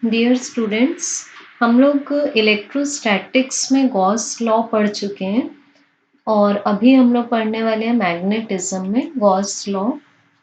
Dear students, हम लोग electrostatics में गॉस लॉ पढ़ चुके हैं और अभी हम लोग पढ़ने वाले हैं मैग्नेटिज्म में गॉस लॉ।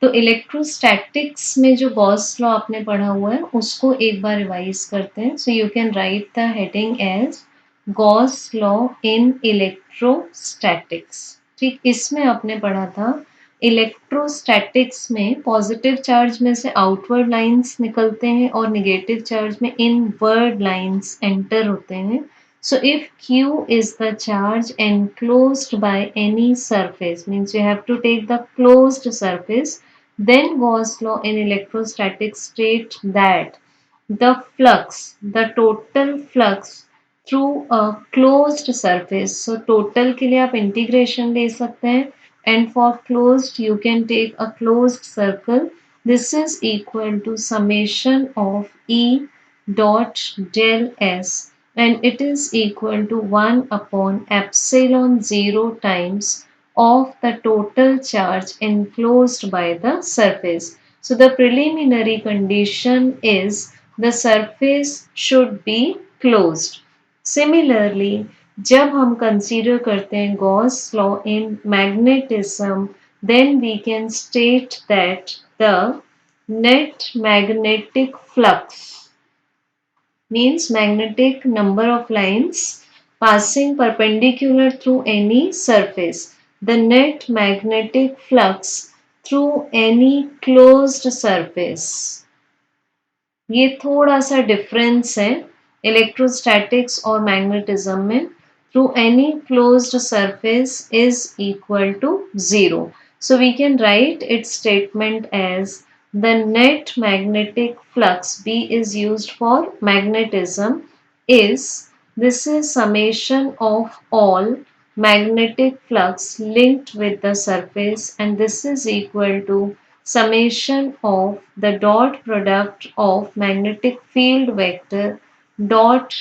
तो इलेक्ट्रोस्टैटिक्स में जो गॉस लॉ आपने पढ़ा हुआ है उसको एक बार रिवाइज करते हैं। So you can write the heading as Gauss law in electrostatics. ठीक, इसमें आपने पढ़ा था इलेक्ट्रोस्टैटिक्स में पॉजिटिव चार्ज में से आउटवर्ड लाइंस निकलते हैं और नेगेटिव चार्ज में इनवर्ड लाइंस एंटर होते हैं। So if Q is the charge enclosed by any surface, means you have to take the closed surface, then Gauss law in electrostatics state that the flux, the total flux through a closed surface. So total के लिए आप integration ले सकते हैं and for closed you can take a closed circle. This is equal to summation of E dot del S, and it is equal to 1 upon epsilon 0 times of the total charge enclosed by the surface. So the preliminary condition is the surface should be closed. Similarly, जब हम consider करते हैं Gauss law in magnetism, then we can state that the net magnetic flux means magnetic number of lines passing perpendicular through any surface. The net magnetic flux through any closed surface. ये थोड़ा सा difference है electrostatics और magnetism में. Through any closed surface is equal to 0. So we can write its statement as the net magnetic flux B is used for magnetism is, this is summation of all magnetic flux linked with the surface, and this is equal to summation of the dot product of magnetic field vector dot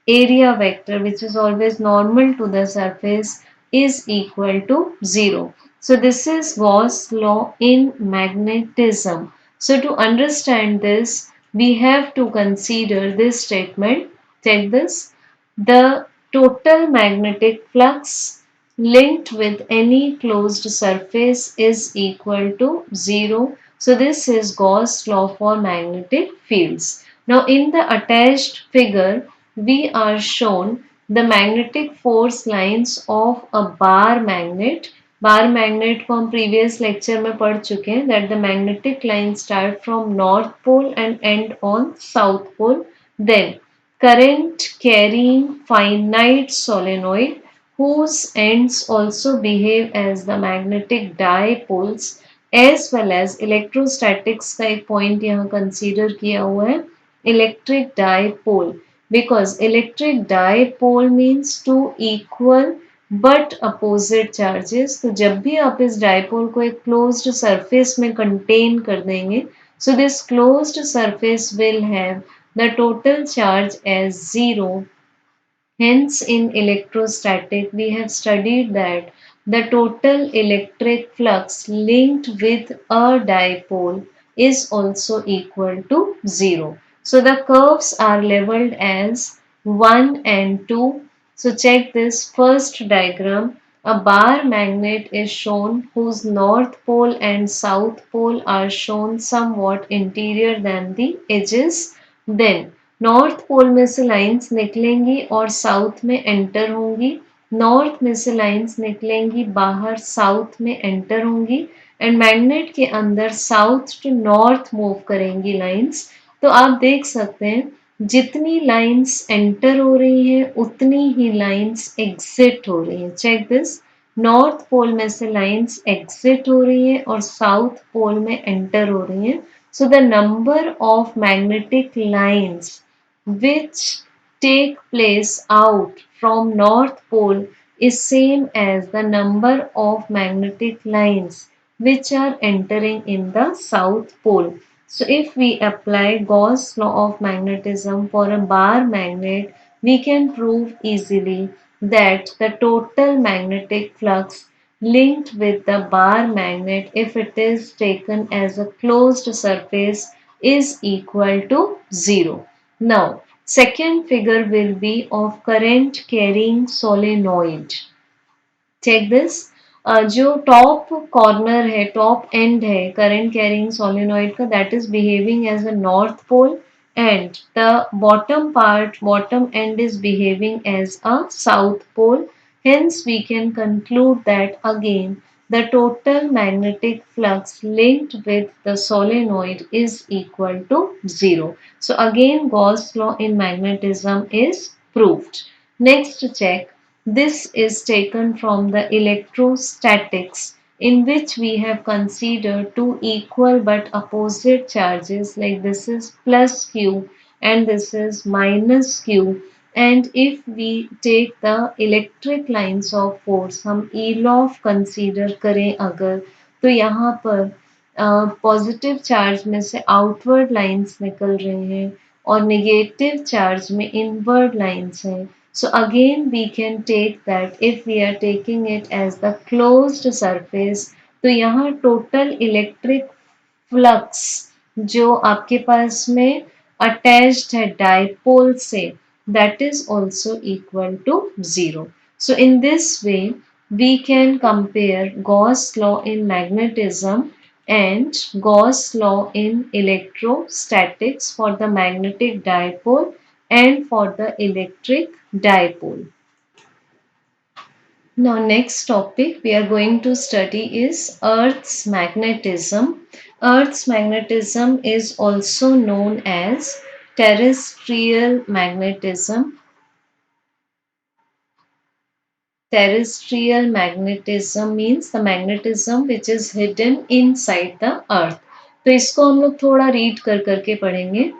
area vector, which is always normal to the surface, is equal to 0. So this is Gauss law in magnetism. So to understand this, we have to consider this statement. Check this. The total magnetic flux linked with any closed surface is equal to 0. So this is Gauss law for magnetic fields. Now in the attached figure, we are shown the magnetic force lines of a bar magnet. Bar magnet को हम previous lecture में पढ़ चुके हैं that the magnetic line start from north pole and end on south pole. Then current carrying finite solenoid whose ends also behave as the magnetic dipoles, as well as electrostatics का एक point यहाँ consider किया हुआ है electric dipole, because electric dipole means two equal but opposite charges. तो जब भी आप इस डायपोल को एक क्लोज्ड सरफेस में कंटेन कर देंगे, so this closed surface will have the total charge as 0. Hence, in electrostatic, we have studied that the total electric flux linked with a dipole is also equal to 0. So, the curves are labeled as 1 and 2. So, check this first diagram. A bar magnet is shown whose north pole and south pole are shown somewhat interior than the edges. Then north pole में से lines निकलेंगी और south में enter होंगी. North में से lines निकलेंगी बाहर, साउथ में एंटर होंगी एंड मैग्नेट के अंदर साउथ टू नॉर्थ मूव करेंगी लाइंस. तो आप देख सकते हैं जितनी लाइंस एंटर हो रही हैं उतनी ही लाइंस एग्जिट हो रही हैं. Check this. नॉर्थ पोल में से लाइंस एग्जिट हो रही हैं और साउथ पोल में एंटर हो रही हैं. So the number of magnetic lines which take place out from north pole is same as the number of magnetic lines which are entering in the south pole. So if we apply Gauss law of magnetism for a bar magnet, we can prove easily that the total magnetic flux linked with the bar magnet, if it is taken as a closed surface, is equal to 0. Now, second figure will be of current carrying solenoid. Check this. जो top corner है, top end है current carrying solenoid का, that is behaving as a north pole, and the bottom part, bottom end is behaving as a south pole. Hence we can conclude that again the total magnetic flux linked with the solenoid is equal to zero. So again Gauss law in magnetism is proved. Next check, this is taken from the electrostatics, in which we have considered two equal but opposite charges, like this is plus Q and this is minus Q. And if we take the electric lines of force, हम ELOF consider करें अगर, तो यहाँ पर positive charge में से outward lines निकल रहे हैं और नेगेटिव चार्ज में इनवर्ड लाइंस हैं. So again we can take that if we are taking it as the closed surface, तो यहाँ total electric flux जो आपके पास में attached है dipole से, that is also equal to zero. So in this way we can compare Gauss law in magnetism and Gauss law in electrostatics for the magnetic dipole and for the electric dipole. Now next topic we are going to study is Earth's magnetism. Earth's magnetism is also known as terrestrial magnetism. Terrestrial magnetism means the magnetism which is hidden inside the earth. तो इसको हम लोग थोड़ा read कर करके पढ़ेंगे.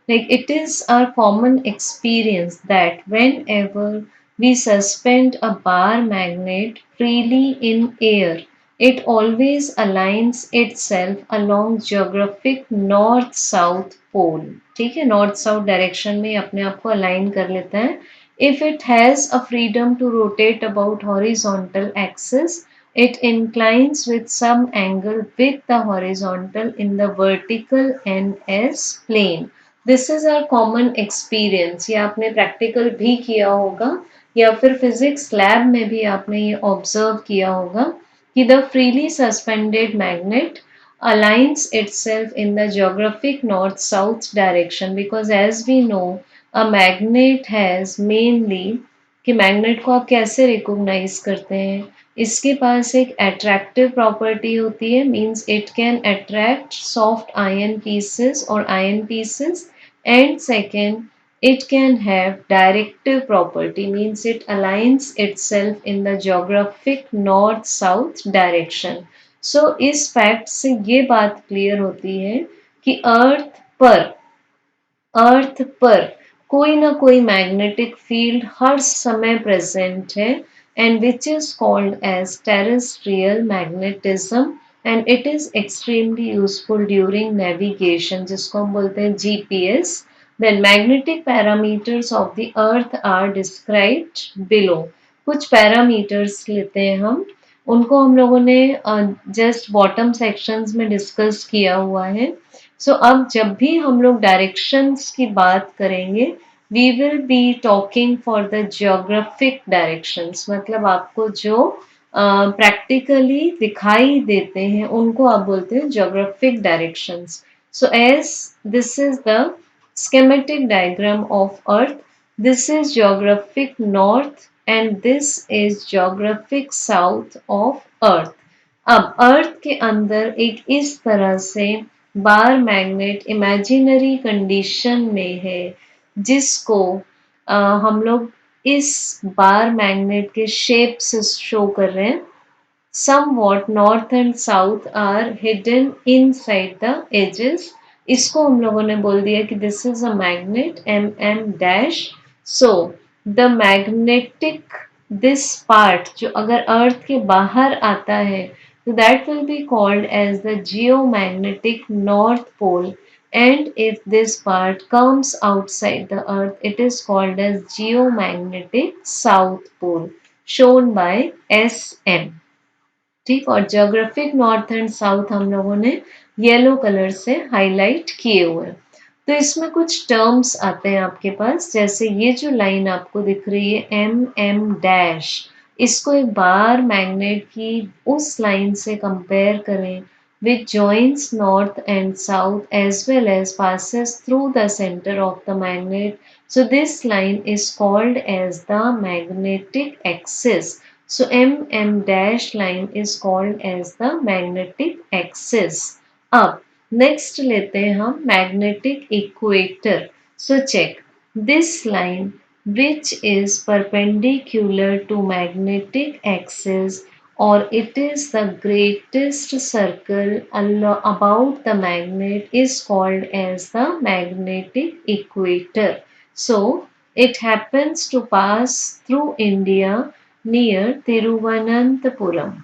Like it is our common experience that whenever we suspend a bar magnet freely in air, it always aligns itself along geographic north-south pole. ठीक है, नॉर्थ साउथ डायरेक्शन में अपने आप को अलाइन कर लेता है. If it has a freedom to rotate about horizontal axis, it inclines with some angle with the horizontal in the vertical NS plane. This is our common experience. ये आपने practical भी किया होगा या फिर physics lab में भी आपने ये observe किया होगा कि the freely suspended magnet aligns itself in the geographic north-south direction, because as we know a magnet has mainly, कि मैग्नेट को आप कैसे रिकॉग्नाइज करते हैं, इसके पास एक अट्रैक्टिव प्रॉपर्टी होती है, means it can attract soft iron pieces और iron pieces, and second it can have directive property, means it aligns itself in the geographic north south direction. So इस फैक्ट से ये बात क्लियर होती है कि अर्थ पर कोई ना कोई मैग्नेटिक फील्ड हर समय प्रेजेंट है, and which is called as terrestrial magnetism, and it is extremely useful during navigation, जिसको हम बोलते हैं GPS. Then magnetic parameters of the earth are described below. कुछ पैरामीटर्स लेते हैं हम, उनको हम लोगों ने जस्ट बॉटम सेक्शंस में डिस्कस किया हुआ है. सो अब जब भी हम लोग डायरेक्शंस की बात करेंगे, we will be talking for the geographic directions, मतलब आपको जो प्रैक्टिकली दिखाई देते हैं उनको आप बोलते हैं geographic directions. So as this is the schematic diagram of earth, this is geographic north and this is geographic south of earth. अब अर्थ के अंदर एक इस तरह से बार मैग्नेट इमेजिनरी कंडीशन में है, जिसको हम लोग इस बार मैग्नेट के शेप से शो कर रहे हैं. somewhat north and south are hidden inside the edges. इसको हम लोगों ने बोल दिया कि this is a magnet mm dash. So the magnetic this part जो अगर अर्थ के बाहर आता है, तो that will be called as the geomagnetic north pole, and if this part comes outside the earth it is called as geomagnetic south pole, shown by SM. ठीक, और geographic north and south हम लोगों ने yellow colour से highlight किए हुए. तो इसमें कुछ टर्म्स आते हैं आपके पास, जैसे ये जो लाइन आपको दिख रही है एम एम डैश, इसको एक बार मैग्नेट की उस लाइन से कंपेयर करें which joins north and south as well as passes through the center of the magnet. So this line is called as the magnetic axis. So M dash line is called as the magnetic axis. अब next लेते हैं हम magnetic equator. So check this line which is perpendicular to magnetic axis, or it is the greatest circle about the magnet, is called as the magnetic equator. So it happens to pass through India near Thiruvananthapuram.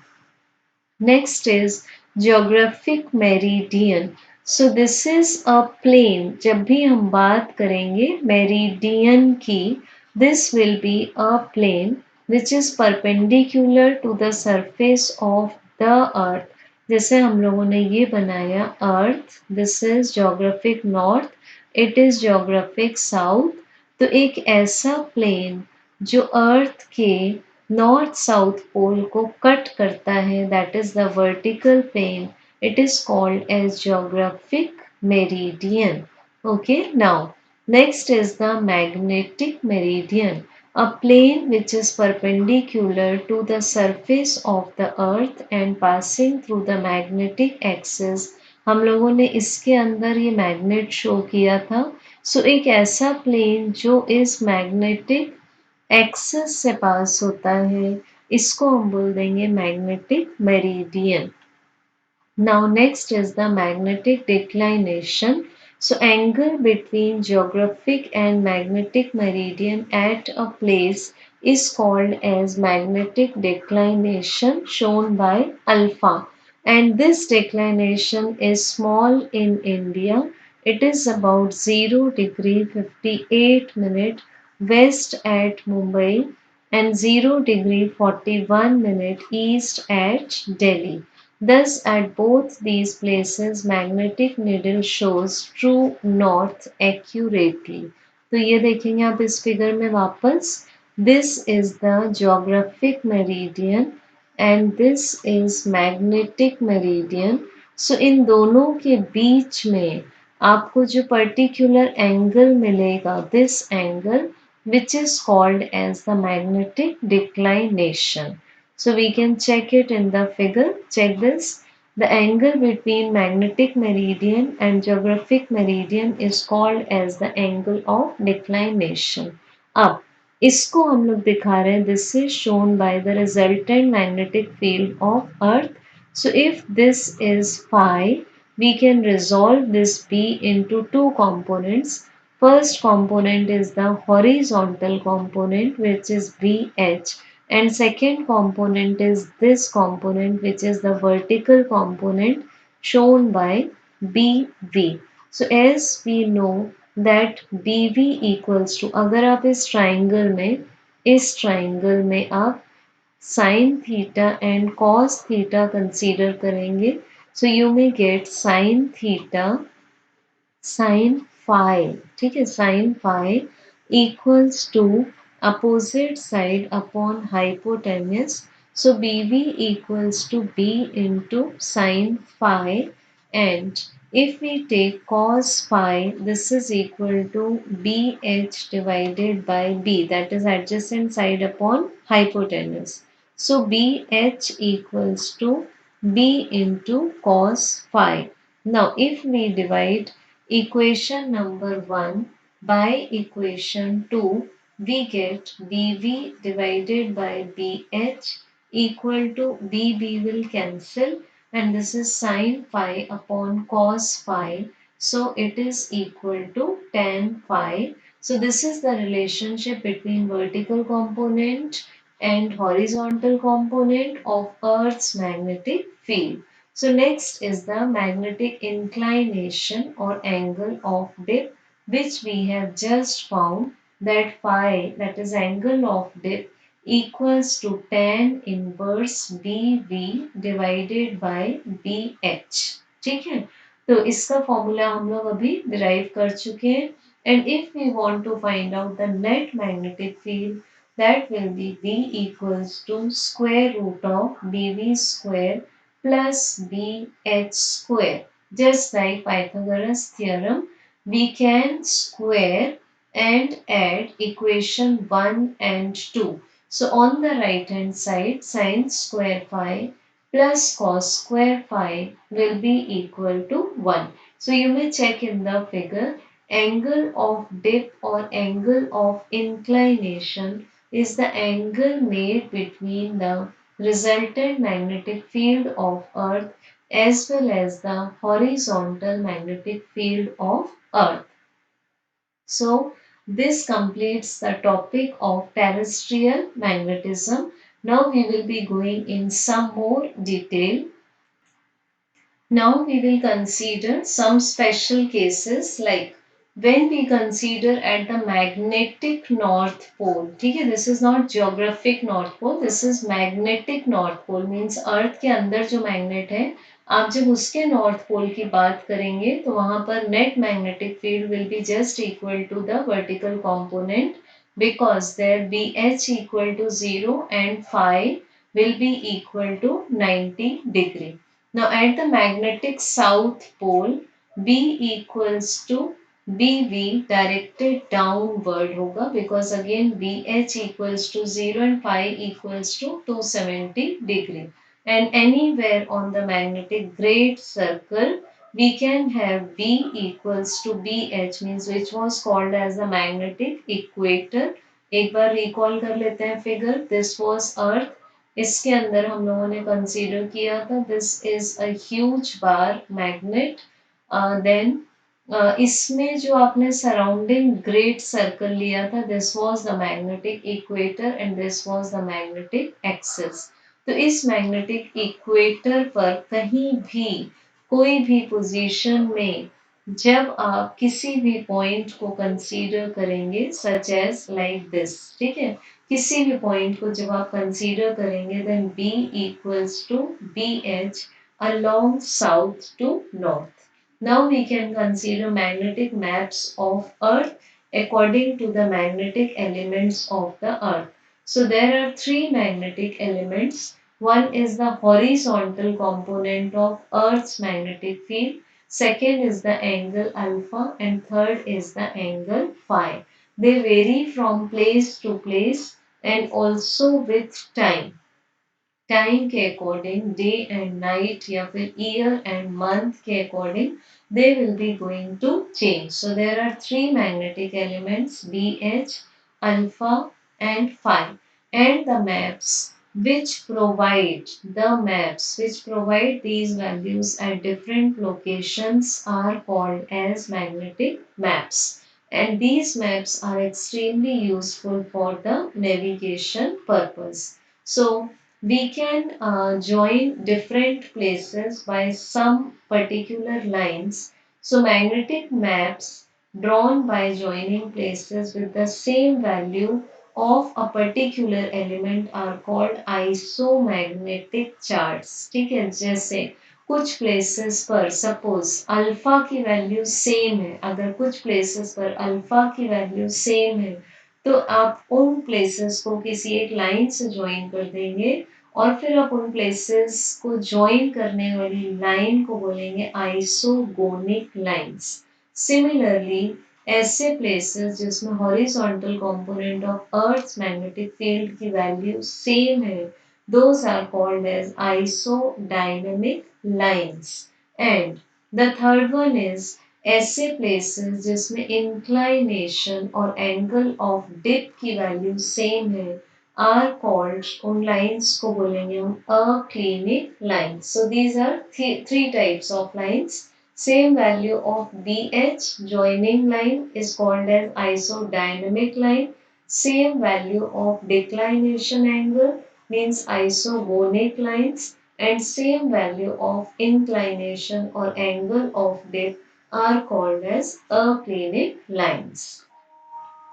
Next is geographic meridian. So this is a plane. जब भी हम बात करेंगे meridian की, this will be a plane which is perpendicular to the surface of the earth. जैसे हम लोगों ने ये बनाया earth, this is geographic north, it is geographic south. तो एक ऐसा प्लेन जो अर्थ के नॉर्थ साउथ पोल को कट करता है, that is the vertical plane, it is called as geographic meridian. Okay, now next is the magnetic meridian, a plane which is perpendicular to the surface of the earth and passing through the magnetic axis. हम लोगों ने इसके अंदर ये magnet show किया था. सो एक ऐसा प्लेन जो इस मैग्नेटिक एक्सिस से पास होता है, इसको हम बोल देंगे magnetic meridian. Now next is the magnetic declination. So angle between geographic and magnetic meridian at a place is called as magnetic declination, shown by alpha. And this declination is small in India. It is about 0 degree 58 minute west at Mumbai and 0 degree 41 minute east at Delhi. Thus, at both these places, magnetic needle shows true north accurately. तो ये देखेंगे आप इस figure में वापस. This is the geographic meridian and this is magnetic meridian. So इन दोनों के बीच में आपको जो particular angle मिलेगा, this angle, which is called as the magnetic declination. So we can check it in the figure. Check this. The angle between magnetic meridian and geographic meridian is called as the angle of declination. अब इसको हम लोग दिखा रहे हैं. This is shown by the resultant magnetic field of Earth. So if this is phi, we can resolve this B into two components. First component is the horizontal component, which is BH, and second component is this component, which is the vertical component, shown by BV. So as we know that BV equals to, अगर आप इस triangle में आप sin theta and cos theta consider करेंगे, so you may get sin theta sin phi. ठीक है, sin phi equals to opposite side upon hypotenuse. So BV equals to B into sin phi, and if we take cos phi, this is equal to BH divided by B, that is adjacent side upon hypotenuse. So BH equals to B into cos phi. Now if we divide equation number 1 by equation 2, we get BV divided by BH equal to BB will cancel, and this is sin phi upon cos phi. So it is equal to tan phi. So this is the relationship between vertical component and horizontal component of Earth's magnetic field. So next is the magnetic inclination or angle of dip, which we have just found that phi, that is angle of dip, equals to tan inverse BV divided by BH. ठीक है. तो इसका formula हम लोग अभी derive कर चुके हैं. And if we want to find out the net magnetic field, that will be B equals to square root of BV square plus BH square. Just like Pythagoras theorem, we can square and add equation 1 and 2. So on the right hand side, sin square phi plus cos square phi will be equal to 1. So you may check in the figure, angle of dip or angle of inclination is the angle made between the resultant magnetic field of earth as well as the horizontal magnetic field of earth. So, this completes the topic of terrestrial magnetism. Now we will be going in some more detail. Now we will consider some special cases like when we consider at the magnetic north pole. ठीक है, this is not geographic north pole, this is magnetic north pole, means अर्थ के अंदर जो magnet है, आप जब उसके north pole की बात करेंगे तो वहां पर net magnetic field will be just equal to the vertical component because their BH equal to 0 and phi will be equal to 90 degree. Now at the magnetic south pole, B equals to BV directed downward होगा because again BH equals to 0 and phi equals to 270 degree. And anywhere on the magnetic great circle, we can have B equals to BH, means which was called as the magnetic equator. एक बार recall कर लेते हैं figure. This was earth. इसके अंदर हम लोगों ने consider किया था this is a huge bar magnet. Then इसमें जो आपने सराउंडिंग ग्रेट सर्कल लिया था this was the magnetic equator and this was the magnetic axis. तो इस मैग्नेटिक इक्वेटर पर कहीं भी कोई भी पोजीशन में जब आप किसी भी पॉइंट को कंसीडर करेंगे सच एज लाइक दिस, ठीक है, किसी भी पॉइंट को जब आप कंसीडर करेंगे then B equals to BH along south to north. Now we can consider magnetic maps of earth according to the magnetic elements of the earth. So there are three magnetic elements. One is the horizontal component of earth's magnetic field, second is the angle alpha, and third is the angle phi. They vary from place to place and also with time. Time के according day and night या फिर year and month के according they will be going to change. So there are three magnetic elements B H alpha and phi and the maps which provide these values at different locations are called as magnetic maps, and these maps are extremely useful for the navigation purpose. So we can join different places by some particular lines. So magnetic maps drawn by joining places with the same value of a particular element are called isomagnetic charts. ठीक है, जैसे कुछ places पर suppose alpha की value same है, अगर कुछ places पर अल्फा की वैल्यू सेम है तो आप उन प्लेसेस को किसी एक लाइन से ज्वाइन कर देंगे और फिर आप उन प्लेसेस को ज्वाइन करने वाली लाइन को बोलेंगे आइसोगोनिक लाइंस. सिमिलरली ऐसे प्लेसेस जिसमें horizontal component of earth's magnetic field की वैल्यू सेम है, those are called as isodynamic lines. And the third one is ऐसे प्लेसेस जिसमें इंक्लाइनेशन और एंगल ऑफ डिप की वैल्यू सेम है are called, उन lines को बोलेंगे हम aclinic lines. So these are three types of lines. Same value of BH joining line is called as isodynamic line. Same value of declination angle means isogonic lines, and same value of inclination or angle of dip are called as aclinic lines.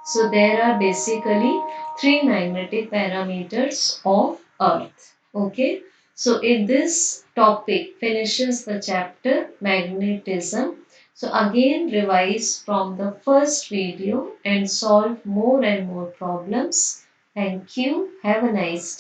So there are basically three magnetic parameters of Earth. Okay. So in this topic finishes the chapter magnetism. So again revise from the first video and solve more and more problems. Thank you. Have a nice day.